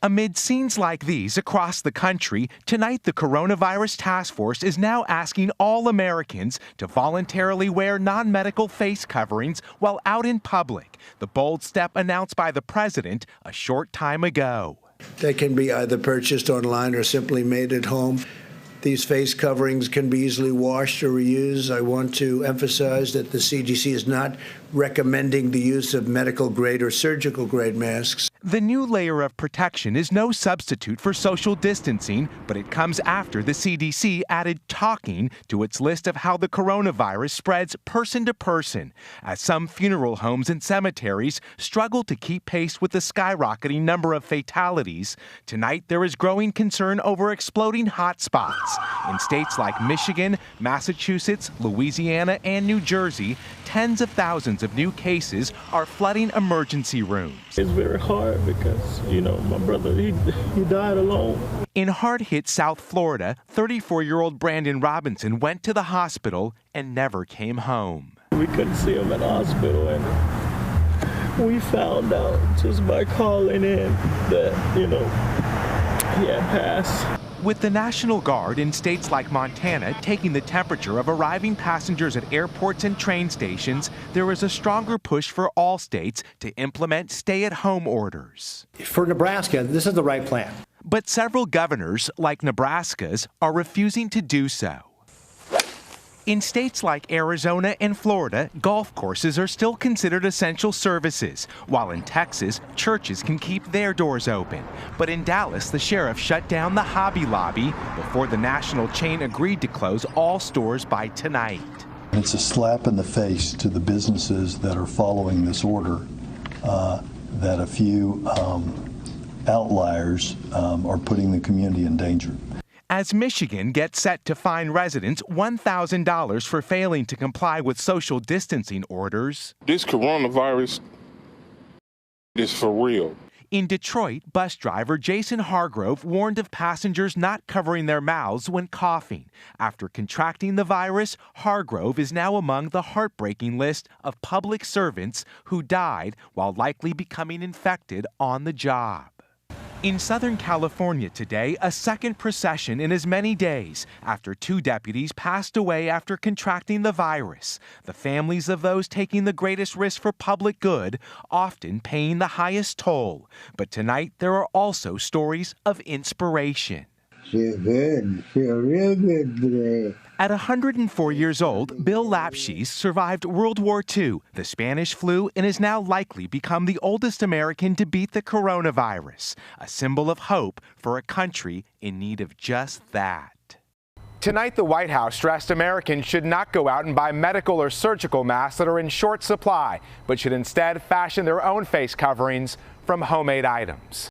Amid scenes like these across the country, tonight the Coronavirus Task Force is now asking all Americans to voluntarily wear non-medical face coverings while out in public, the bold step announced by the president a short time ago. They can be either purchased online or simply made at home. These face coverings can be easily washed or reused. I want to emphasize that the CDC is not recommending the use of medical-grade or surgical-grade masks. The new layer of protection is no substitute for social distancing, but it comes after the CDC added talking to its list of how the coronavirus spreads person to person, as some funeral homes and cemeteries struggle to keep pace with the skyrocketing number of fatalities. Tonight, there is growing concern over exploding hotspots. In states like Michigan, Massachusetts, Louisiana, and New Jersey, tens of thousands of new cases are flooding emergency rooms. It's very hard because, my brother, he died alone. In hard-hit South Florida, 34-year-old Brandon Robinson went to the hospital and never came home. We couldn't see him at the hospital, and we found out just by calling in that, he had passed. With the National Guard in states like Montana taking the temperature of arriving passengers at airports and train stations, there is a stronger push for all states to implement stay-at-home orders. For Nebraska, this is the right plan. But several governors, like Nebraska's, are refusing to do so. In states like Arizona and Florida, golf courses are still considered essential services, while in Texas, churches can keep their doors open. But in Dallas, the sheriff shut down the Hobby Lobby before the national chain agreed to close all stores by tonight. It's a slap in the face to the businesses that are following this order that a few outliers are putting the community in danger. As Michigan gets set to fine residents $1,000 for failing to comply with social distancing orders. This coronavirus is for real. In Detroit, bus driver Jason Hargrove warned of passengers not covering their mouths when coughing. After contracting the virus, Hargrove is now among the heartbreaking list of public servants who died while likely becoming infected on the job. In Southern California today, a second procession in as many days after two deputies passed away after contracting the virus. The families of those taking the greatest risk for public good often paying the highest toll. But tonight, there are also stories of inspiration. Feel good. Feel real good today. At 104 years old, Bill Lapshys survived World War II, the Spanish flu, and has now likely become the oldest American to beat the coronavirus, a symbol of hope for a country in need of just that. Tonight, the White House stressed Americans should not go out and buy medical or surgical masks that are in short supply, but should instead fashion their own face coverings from homemade items.